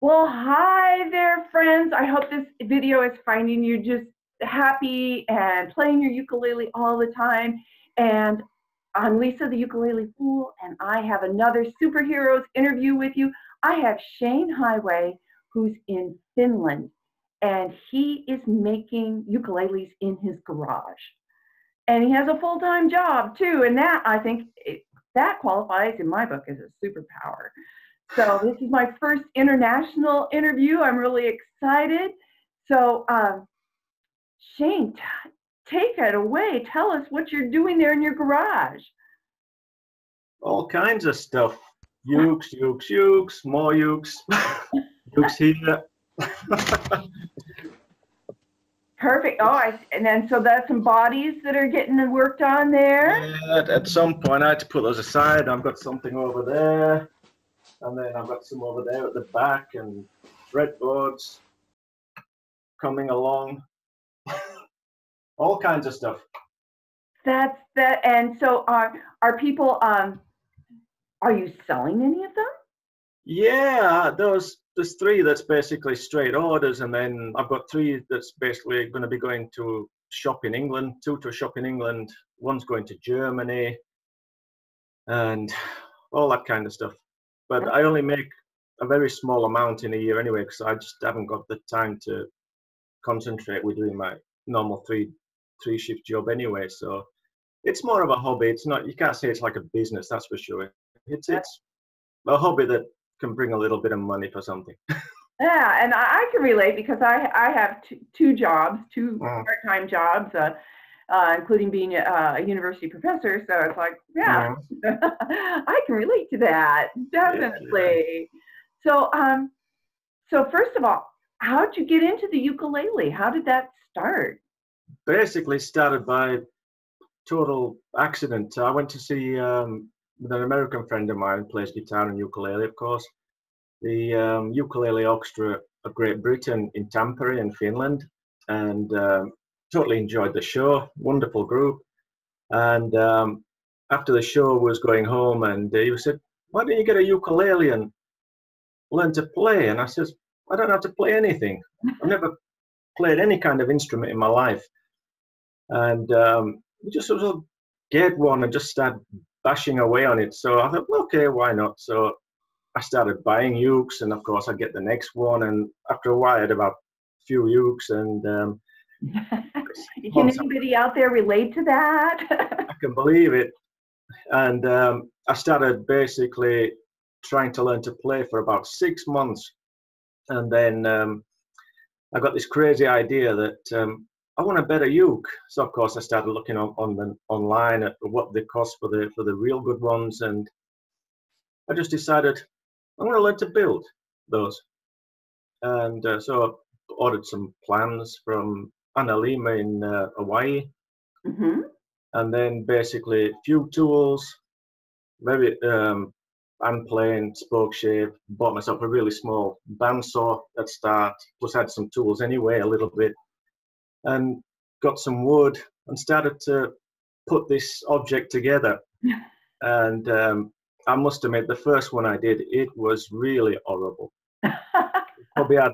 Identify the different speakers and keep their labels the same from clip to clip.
Speaker 1: Well, hi there, friends. I hope this video is finding you just happy and playing your ukulele all the time. And I'm Lisa, the ukulele fool, and I have another superheroes interview with you. I have Shane Heighway, who's in Finland, and he is making ukuleles in his garage. And he has a full-time job too, and that I think that qualifies in my book as a superpower. So this is my first international interview. I'm really excited. So Shane, take it away. Tell us what you're doing there in your garage.
Speaker 2: All kinds of stuff. Ukes, ukes, ukes, more ukes. Ukes here.
Speaker 1: Perfect. Oh, and then so that's some bodies that are getting worked on there.
Speaker 2: Yeah, at some point I had to put those aside. I've got something over there. And then I've got some over there at the back and fretboards coming along. All kinds of stuff.
Speaker 1: That's that. And so are people are you selling any of them?
Speaker 2: Yeah, there's three that's basically straight orders, and then I've got three that's basically going to be going to shop in England, two to a shop in England, one's going to Germany, and all that kind of stuff. But I only make a very small amount in a year anyway, because I just haven't got the time to concentrate with doing my normal three shift job anyway. So it's more of a hobby. It's not, you can't say it's like a business, that's for sure. It's a hobby that can bring a little bit of money for something.
Speaker 1: Yeah, and I can relate because I have two jobs, two part-time jobs, including being a university professor. So it's like, yeah, I can relate to that, definitely. Yeah. So first of all, how'd you get into the ukulele? How did that start?
Speaker 2: Basically started by total accident. I went to see with an American friend of mine, plays guitar and ukulele, of course, the Ukulele Orchestra of Great Britain in Tampere in Finland, and totally enjoyed the show. Wonderful group. And after the show was going home, and he said, "Why don't you get a ukulele and learn to play?" And I said, "I don't have to play anything. I've never played any kind of instrument in my life." And we just sort of get one and just start bashing away on it. So I thought, well, okay, why not? So I started buying ukes, and of course I get the next one. And after a while, I had about a few ukes. And
Speaker 1: can anybody out there relate to that?
Speaker 2: I can believe it. And I started basically trying to learn to play for about 6 months, and then I got this crazy idea that I want a better uke. So of course I started looking online at what they cost for the real good ones, and I just decided I'm going to learn to build those. And so I ordered some plans from Lima in Hawaii, and then basically a few tools, very hand plane, spoke shape. Bought myself a really small bandsaw at start, plus had some tools anyway, a little bit, and got some wood and started to put this object together. And I must admit, the first one I did, it was really horrible. Probably had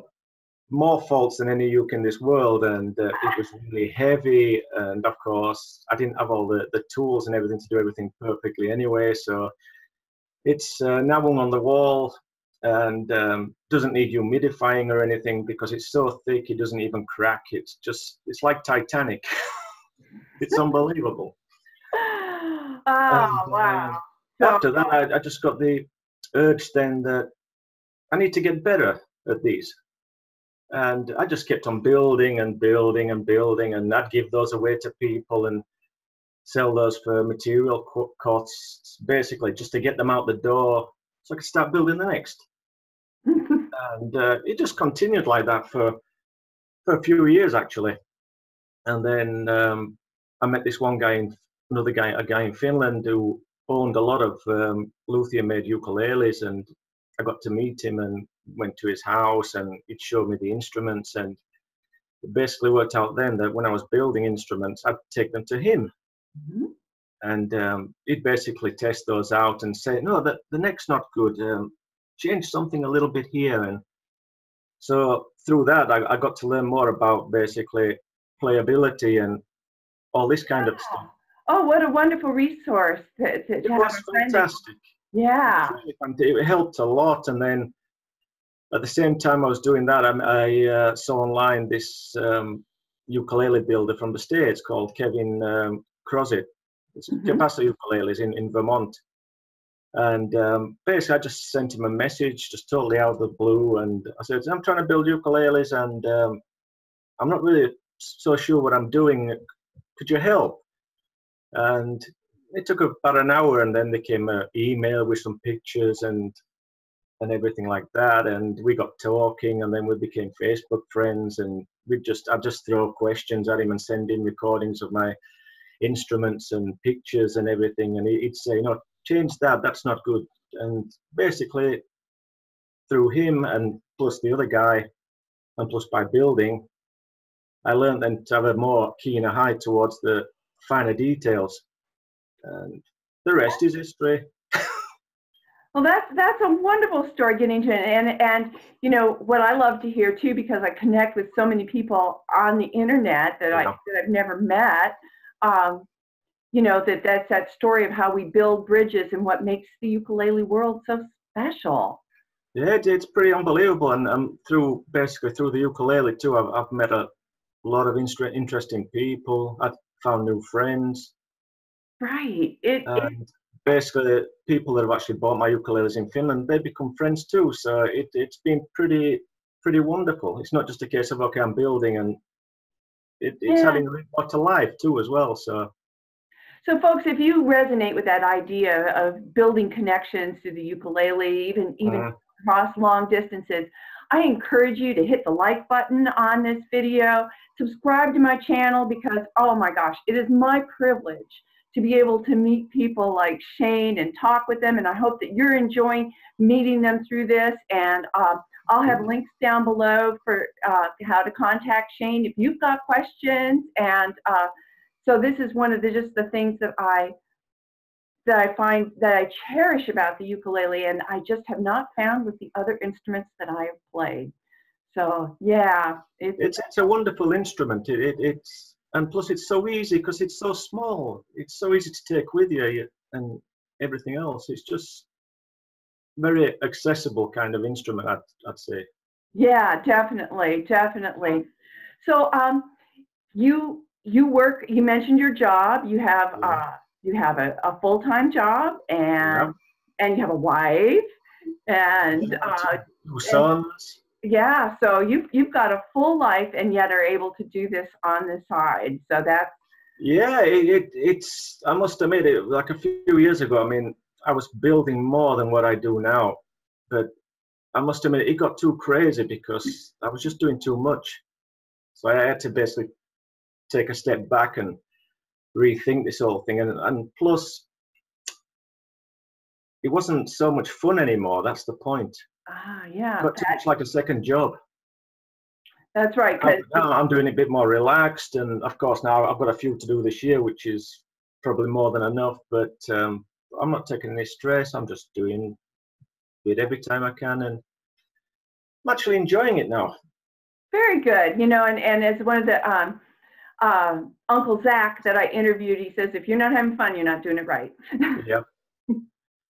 Speaker 2: more faults than any uke in this world, and it was really heavy, and of course I didn't have all the tools and everything to do everything perfectly anyway. So it's now hung on the wall, and doesn't need humidifying or anything because it's so thick it doesn't even crack. It's like Titanic. It's unbelievable.
Speaker 1: Oh, and, wow.
Speaker 2: After that, I just got the urge then that I need to get better at these. And I just kept on building and building and building, and I'd give those away to people and sell those for material costs, basically just to get them out the door so I could start building the next. And it just continued like that for a few years, actually. And then I met this one guy, a guy in Finland who owned a lot of luthier-made ukuleles, and I got to meet him and went to his house, and he'd showed me the instruments, and it basically worked out then that when I was building instruments, I'd take them to him. And he'd basically test those out and say, no, the neck's not good, change something a little bit here. And So through that, I got to learn more about basically playability and all this kind of stuff.
Speaker 1: Oh, what a wonderful resource to
Speaker 2: It
Speaker 1: have
Speaker 2: was
Speaker 1: a friend.
Speaker 2: fantastic.
Speaker 1: Yeah.
Speaker 2: It was really fantastic. It helped a lot. And then at the same time I was doing that, I saw online this ukulele builder from the States called Kevin Crozet. It's Capacitor Ukuleles in Vermont. And basically I just sent him a message, just totally out of the blue. And I said, I'm trying to build ukuleles and I'm not really so sure what I'm doing. Could you help? And it took about an hour, and then there came an email with some pictures and everything like that. And we got talking, and then we became Facebook friends. And I'd just throw questions at him and send in recordings of my instruments and pictures and everything. And he'd say, you know, change that. That's not good. And basically, through him and plus the other guy, and plus by building, I learned then to have a more keener eye towards the finer details. And the rest is history.
Speaker 1: Well, that's a wonderful story getting to it. And you know what I love to hear too, because I connect with so many people on the internet that I've never met. You know, that's that story of how we build bridges and what makes the ukulele world so special.
Speaker 2: Yeah, it's pretty unbelievable. And basically through the ukulele too, I've met a lot of interesting people. I've found new friends.
Speaker 1: Right.
Speaker 2: Basically, people that have actually bought my ukuleles in Finland, they become friends too. So it's been pretty wonderful. It's not just a case of, okay, I'm building, and it's adding a lot to life too as well. So
Speaker 1: folks, if you resonate with that idea of building connections to the ukulele, even across long distances, I encourage you to hit the like button on this video, subscribe to my channel, because, oh my gosh, it is my privilege to be able to meet people like Shane and talk with them. And I hope that you're enjoying meeting them through this. And I'll have links down below for how to contact Shane if you've got questions. And so this is one of just the things that I find that I cherish about the ukulele, and I just have not found with the other instruments that I have played. So yeah,
Speaker 2: it's a wonderful instrument. And plus it's so easy because it's so small. It's so easy to take with you and everything else. It's just very accessible kind of instrument, I'd say.
Speaker 1: Yeah, definitely. So you work, you mentioned your job. You have a full-time job, and you have a wife, and
Speaker 2: 2 sons.
Speaker 1: Yeah, so you've got a full life, and yet are able to do this on the side. So that's
Speaker 2: it's I must admit, it like a few years ago. I mean, I was building more than what I do now, but I must admit it got too crazy because I was just doing too much. So I had to basically take a step back and rethink this whole thing. And plus, it wasn't so much fun anymore. That's the point.
Speaker 1: Yeah.
Speaker 2: It got too much like a second job.
Speaker 1: That's right.
Speaker 2: Now I'm doing it a bit more relaxed, and of course now I've got a few to do this year, which is probably more than enough. But I'm not taking any stress. I'm just doing it every time I can, and I'm actually enjoying it now.
Speaker 1: Very good. You know, and as one of the Uncle Zach that I interviewed, he says, if you're not having fun, you're not doing it right.
Speaker 2: Yeah.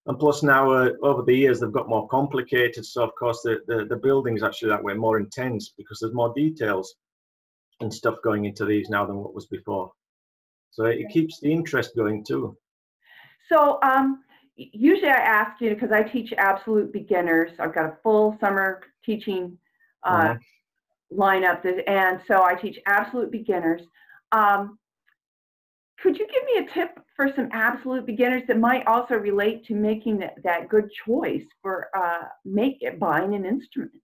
Speaker 2: And plus now, over the years, they've got more complicated. So of course, the building's actually that way more intense because there's more details and stuff going into these now than what was before. So it keeps the interest going too.
Speaker 1: So usually I ask you, because I teach absolute beginners. I've got a full summer teaching lineup, and so I teach absolute beginners. Could you give me a tip for some absolute beginners that might also relate to making that good choice for buying an instrument?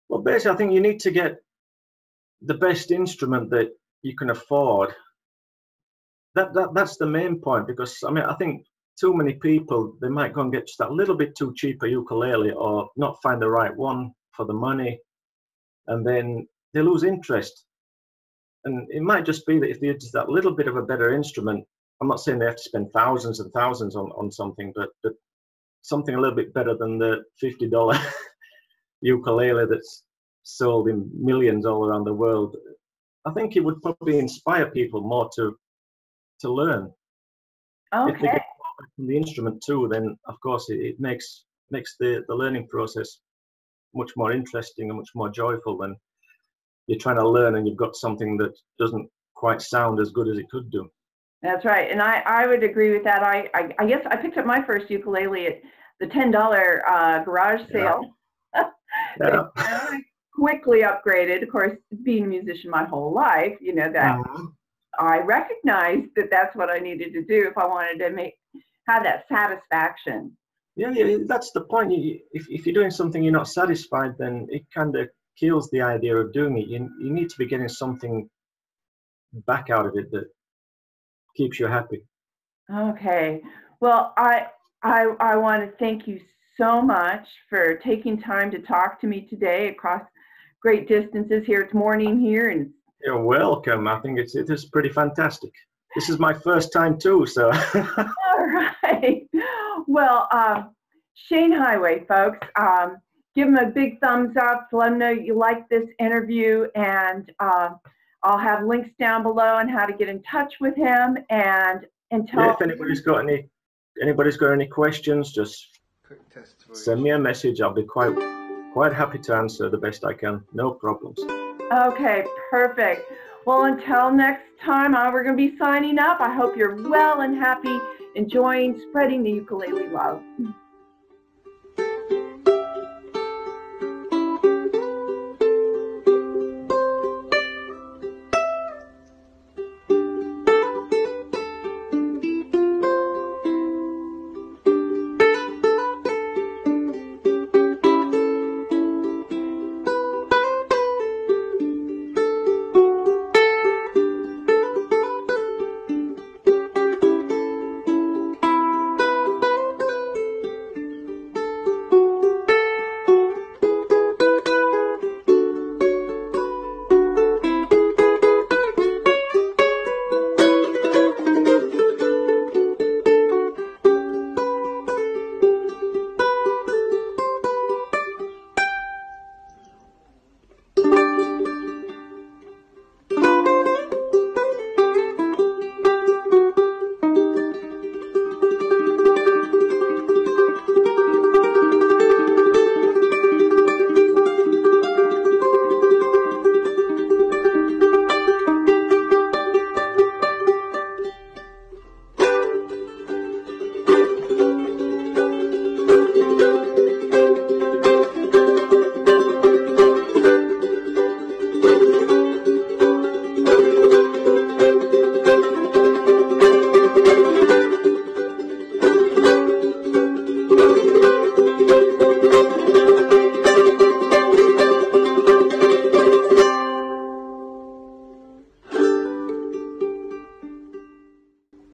Speaker 2: Well, basically, I think you need to get the best instrument that you can afford. That's the main point, because I mean, I think too many people, they might go and get just that little bit too cheap a ukulele or not find the right one for the money, and then they lose interest. And it might just be that if they just that little bit of a better instrument, I'm not saying they have to spend thousands and thousands on something, but something a little bit better than the $50 ukulele that's sold in millions all around the world, I think it would probably inspire people more to learn. If they
Speaker 1: Okay.
Speaker 2: get from the instrument too, then of course it makes the learning process much more interesting and much more joyful than you're trying to learn and you've got something that doesn't quite sound as good as it could do.
Speaker 1: That's right, and I would agree with that. I guess I picked up my first ukulele at the $10 garage sale.
Speaker 2: Yeah.
Speaker 1: I quickly upgraded. Of course, being a musician my whole life, you know that I recognized that that's what I needed to do if I wanted to have that satisfaction.
Speaker 2: Yeah, that's the point. If you're doing something you're not satisfied, then it kind of kills the idea of doing it. You need to be getting something back out of it that keeps you happy.
Speaker 1: Okay. Well, I want to thank you so much for taking time to talk to me today across great distances here. It's morning here, and
Speaker 2: You're welcome. I think it is pretty fantastic. This is my first time too, so.
Speaker 1: all right. Well, Shane Heighway, folks, give him a big thumbs up. Let him know you like this interview, and I'll have links down below on how to get in touch with him. And
Speaker 2: Yeah, if anybody's got any questions, just send me a message. I'll be quite happy to answer the best I can. No problems.
Speaker 1: Okay, perfect. Well, until next time, we're going to be signing up. I hope you're well and happy, enjoying spreading the ukulele love.